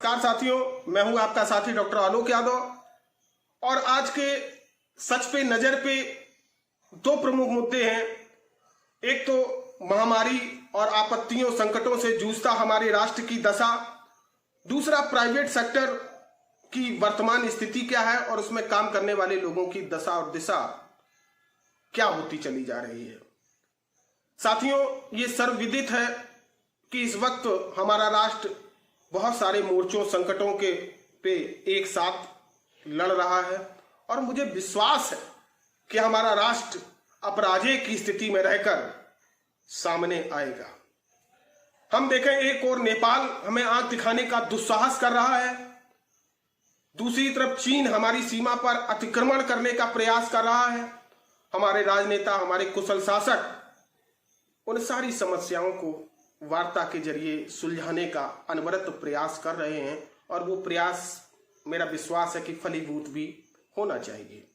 नमस्कार साथियों, मैं हूं आपका साथी डॉक्टर आलोक यादव और आज के सच पे नजर पे दो प्रमुख मुद्दे हैं। एक तो महामारी और आपत्तियों संकटों से जूझता हमारे राष्ट्र की दशा, दूसरा प्राइवेट सेक्टर की वर्तमान स्थिति क्या है और उसमें काम करने वाले लोगों की दशा और दिशा क्या होती चली जा रही है। साथियों, ये सर्वविदित है कि इस वक्त हमारा राष्ट्र बहुत सारे मोर्चों संकटों के पे एक साथ लड़ रहा है और मुझे विश्वास है कि हमारा राष्ट्र अपराजय की स्थिति में रहकर सामने आएगा। हम देखें, एक और नेपाल हमें आंख दिखाने का दुस्साहस कर रहा है, दूसरी तरफ चीन हमारी सीमा पर अतिक्रमण करने का प्रयास कर रहा है। हमारे राजनेता, हमारे कुशल शासक उन सारी समस्याओं को वार्ता के जरिए सुलझाने का अनवरत प्रयास कर रहे हैं और वो प्रयास मेरा विश्वास है कि फलीभूत भी होना चाहिए।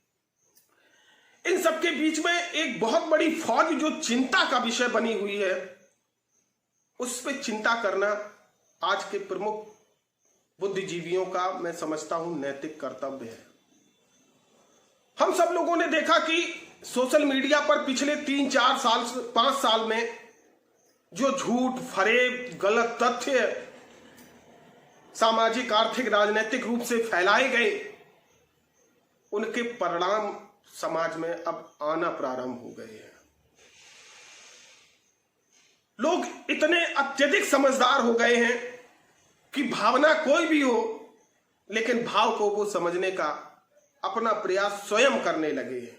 इन सबके बीच में एक बहुत बड़ी फौज जो चिंता का विषय बनी हुई है, उस पर चिंता करना आज के प्रमुख बुद्धिजीवियों का मैं समझता हूं नैतिक कर्तव्य है। हम सब लोगों ने देखा कि सोशल मीडिया पर पिछले 3-4 साल 5 साल में जो झूठ, फरेब, गलत तथ्य सामाजिक, आर्थिक, राजनीतिक रूप से फैलाए गए, उनके परिणाम समाज में अब आना प्रारंभ हो गए हैं। लोग इतने अत्यधिक समझदार हो गए हैं कि भावना कोई भी हो, लेकिन भाव को वो समझने का अपना प्रयास स्वयं करने लगे हैं।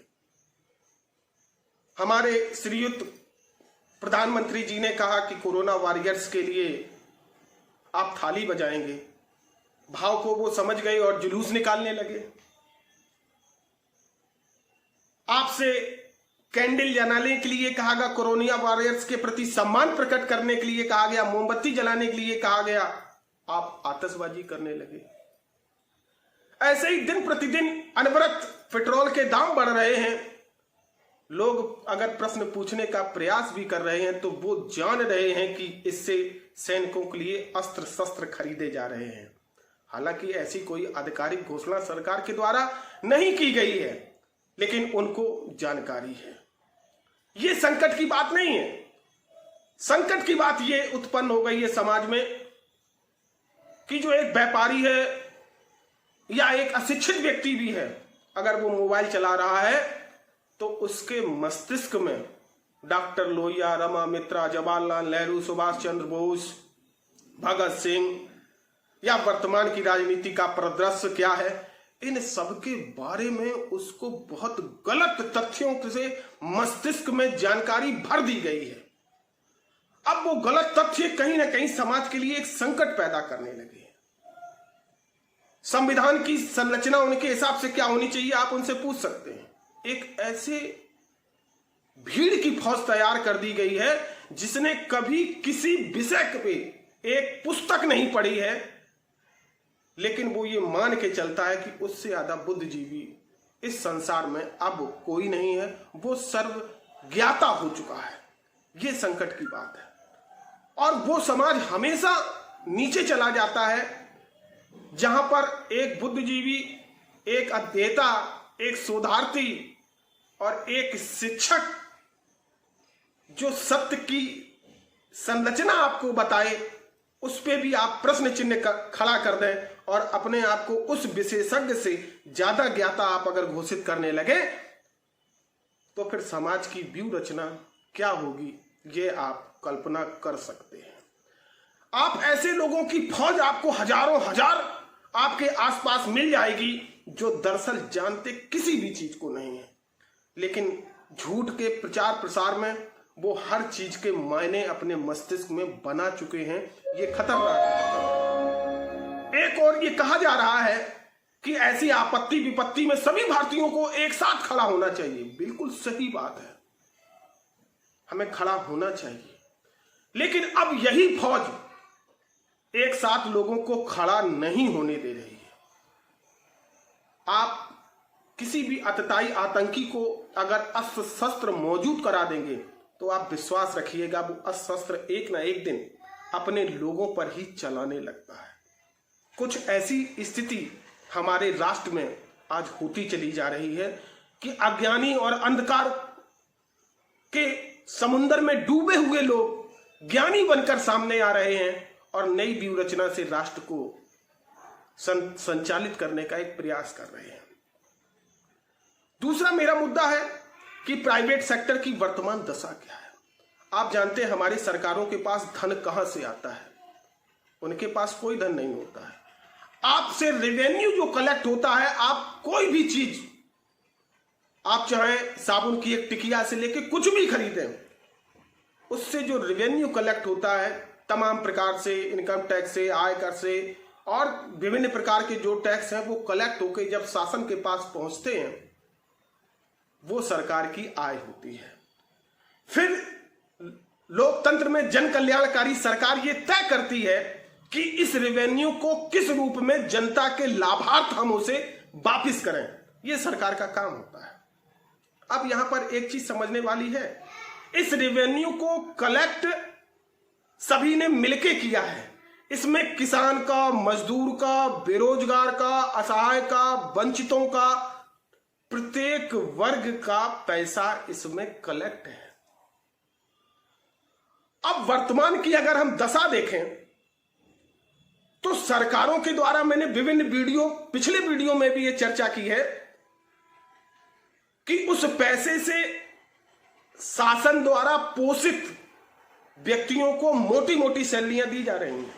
हमारे श्रीयुत प्रधानमंत्री जी ने कहा कि कोरोना वॉरियर्स के लिए आप थाली बजाएंगे। भाव को वो समझ गए और जुलूस निकालने लगे। आपसे कैंडल जलाने के लिए कहा गया, कोरोना वॉरियर्स के प्रति सम्मान प्रकट करने के लिए कहा गया, मोमबत्ती जलाने के लिए कहा गया, आप आतिशबाजी करने लगे। ऐसे ही दिन प्रतिदिन अनवरत पेट्रोल के दाम बढ़ रहे हैं। लोग अगर प्रश्न पूछने का प्रयास भी कर रहे हैं तो वो जान रहे हैं कि इससे सैनिकों के लिए अस्त्र शस्त्र खरीदे जा रहे हैं। हालांकि ऐसी कोई आधिकारिक घोषणा सरकार के द्वारा नहीं की गई है, लेकिन उनको जानकारी है। ये संकट की बात नहीं है। संकट की बात ये उत्पन्न हो गई है समाज में कि जो एक व्यापारी है या एक अशिक्षित व्यक्ति भी है, अगर वो मोबाइल चला रहा है तो उसके मस्तिष्क में डॉक्टर लोहिया, रमा मित्रा, जवाहरलाल नेहरू, सुभाष चंद्र बोस, भगत सिंह या वर्तमान की राजनीति का परिदृश्य क्या है, इन सब के बारे में उसको बहुत गलत तथ्यों से मस्तिष्क में जानकारी भर दी गई है। अब वो गलत तथ्य कहीं ना कहीं समाज के लिए एक संकट पैदा करने लगे हैं। संविधान की संरचना उनके हिसाब से क्या होनी चाहिए, आप उनसे पूछ सकते हैं। एक ऐसे भीड़ की फौज तैयार कर दी गई है जिसने कभी किसी विषय पे एक पुस्तक नहीं पढ़ी है, लेकिन वो ये मान के चलता है कि उससे ज्यादा बुद्धिजीवी इस संसार में अब कोई नहीं है, वो सर्व ज्ञाता हो चुका है। ये संकट की बात है और वो समाज हमेशा नीचे चला जाता है जहां पर एक बुद्धिजीवी, एक अध्येता, एक शोधार्थी और एक शिक्षक जो सत्य की संरचना आपको बताए, उस पे भी आप प्रश्न चिन्ह खड़ा कर दें और अपने आप को उस विशेषज्ञ से ज्यादा ज्ञाता आप अगर घोषित करने लगे तो फिर समाज की व्यूह रचना क्या होगी, ये आप कल्पना कर सकते हैं। आप ऐसे लोगों की फौज आपको हजारों हजार आपके आसपास मिल जाएगी जो दरअसल जानते किसी भी चीज को नहीं है, लेकिन झूठ के प्रचार प्रसार में वो हर चीज के मायने अपने मस्तिष्क में बना चुके हैं। ये खतरनाक है। एक और ये कहा जा रहा है कि ऐसी आपत्ति विपत्ति में सभी भारतीयों को एक साथ खड़ा होना चाहिए। बिल्कुल सही बात है, हमें खड़ा होना चाहिए, लेकिन अब यही फौज एक साथ लोगों को खड़ा नहीं होने दे रही है। आप किसी भी अतताई आतंकी को अगर अस्त्र शस्त्र मौजूद करा देंगे तो आप विश्वास रखिएगा वो अस्त्र शस्त्र एक ना एक दिन अपने लोगों पर ही चलाने लगता है। कुछ ऐसी स्थिति हमारे राष्ट्र में आज होती चली जा रही है कि अज्ञानी और अंधकार के समुद्र में डूबे हुए लोग ज्ञानी बनकर सामने आ रहे हैं और नई व्यूह रचना से राष्ट्र को संचालित करने का एक प्रयास कर रहे हैं। दूसरा मेरा मुद्दा है कि प्राइवेट सेक्टर की वर्तमान दशा क्या है। आप जानते हैं हमारी सरकारों के पास धन कहां से आता है, उनके पास कोई धन नहीं होता है। आपसे रेवेन्यू जो कलेक्ट होता है, आप कोई भी चीज, आप चाहे साबुन की एक टिकिया से लेके कुछ भी खरीदें, उससे जो रेवेन्यू कलेक्ट होता है तमाम प्रकार से, इनकम टैक्स से, आयकर से और विभिन्न प्रकार के जो टैक्स हैं वो कलेक्ट होकर जब शासन के पास पहुंचते हैं वो सरकार की आय होती है। फिर लोकतंत्र में जन कल्याणकारी सरकार ये तय करती है कि इस रेवेन्यू को किस रूप में जनता के लाभार्थ हम उसे वापिस करें, ये सरकार का काम होता है। अब यहां पर एक चीज समझने वाली है, इस रेवेन्यू को कलेक्ट सभी ने मिलके किया है। इसमें किसान का, मजदूर का, बेरोजगार का, असहाय का, वंचितों का, प्रत्येक वर्ग का पैसा इसमें कलेक्ट है। अब वर्तमान की अगर हम दशा देखें तो सरकारों के द्वारा, मैंने विभिन्न पिछले वीडियो में भी यह चर्चा की है कि उस पैसे से शासन द्वारा पोषित व्यक्तियों को मोटी मोटी सैलरियां दी जा रही हैं,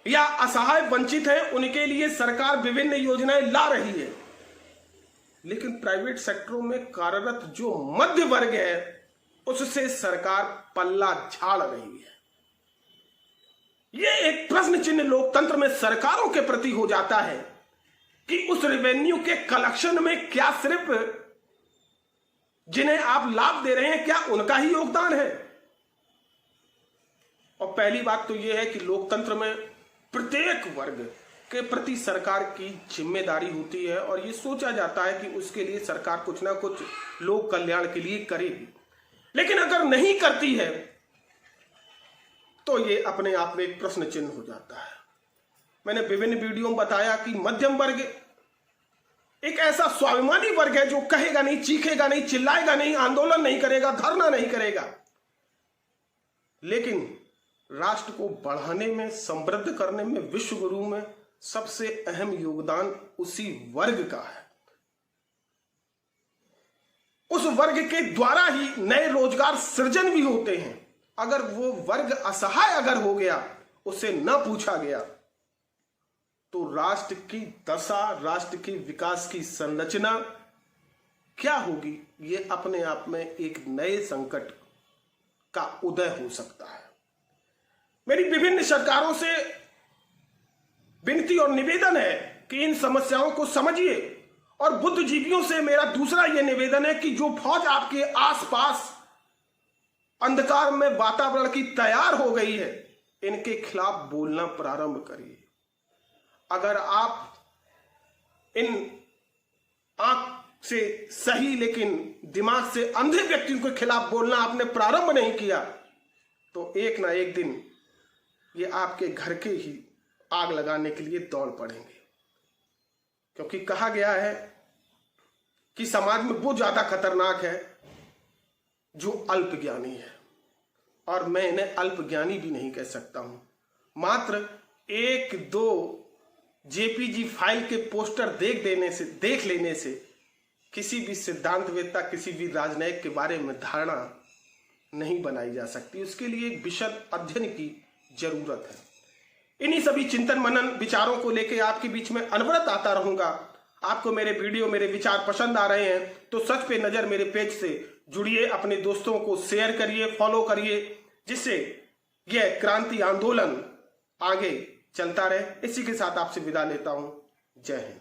या असहाय वंचित हैं उनके लिए सरकार विभिन्न योजनाएं ला रही है। लेकिन प्राइवेट सेक्टरों में कार्यरत जो मध्य वर्ग है उससे सरकार पल्ला झाड़ रही है। यह एक प्रश्न चिन्ह लोकतंत्र में सरकारों के प्रति हो जाता है कि उस रेवेन्यू के कलेक्शन में क्या सिर्फ जिन्हें आप लाभ दे रहे हैं क्या उनका ही योगदान है। और पहली बात तो यह है कि लोकतंत्र में प्रत्येक वर्ग के प्रति सरकार की जिम्मेदारी होती है और यह सोचा जाता है कि उसके लिए सरकार कुछ ना कुछ लोक कल्याण के लिए करेगी। लेकिन अगर नहीं करती है तो यह अपने आप में एक प्रश्न चिन्ह हो जाता है। मैंने विभिन्न वीडियो में बताया कि मध्यम वर्ग एक ऐसा स्वाभिमानी वर्ग है जो कहेगा नहीं, चीखेगा नहीं, चिल्लाएगा नहीं, आंदोलन नहीं करेगा, धरना नहीं करेगा, लेकिन राष्ट्र को बढ़ाने में, समृद्ध करने में, विश्व गुरु में सबसे अहम योगदान उसी वर्ग का है। उस वर्ग के द्वारा ही नए रोजगार सृजन भी होते हैं। अगर वो वर्ग असहाय अगर हो गया, उसे न पूछा गया, तो राष्ट्र की दशा, राष्ट्र की विकास की संरचना क्या होगी, ये अपने आप में एक नए संकट का उदय हो सकता है। मेरी विभिन्न सरकारों से विनती और निवेदन है कि इन समस्याओं को समझिए, और बुद्धिजीवियों से मेरा दूसरा यह निवेदन है कि जो फौज आपके आसपास अंधकार में वातावरण की तैयार हो गई है, इनके खिलाफ बोलना प्रारंभ करिए। अगर आप इन आंख से सही लेकिन दिमाग से अंधे व्यक्तियों के खिलाफ बोलना आपने प्रारंभ नहीं किया, तो एक ना एक दिन ये आपके घर के ही आग लगाने के लिए दौड़ पड़ेंगे। क्योंकि कहा गया है कि समाज में वो ज्यादा खतरनाक है जो अल्पज्ञानी है, और मैं इन्हें अल्पज्ञानी भी नहीं कह सकता हूं। मात्र एक दो जेपीजी फाइल के पोस्टर देख लेने से किसी भी सिद्धांतवेत्ता, किसी भी राजनयिक के बारे में धारणा नहीं बनाई जा सकती। उसके लिए एक विशद अध्ययन की जरूरत है। इन्हीं सभी चिंतन मनन विचारों को लेकर आपके बीच में अनवरत आता रहूंगा। आपको मेरे वीडियो, मेरे विचार पसंद आ रहे हैं तो सच पे नजर मेरे पेज से जुड़िए, अपने दोस्तों को शेयर करिए, फॉलो करिए, जिससे यह क्रांति आंदोलन आगे चलता रहे। इसी के साथ आपसे विदा लेता हूं। जय हिंद।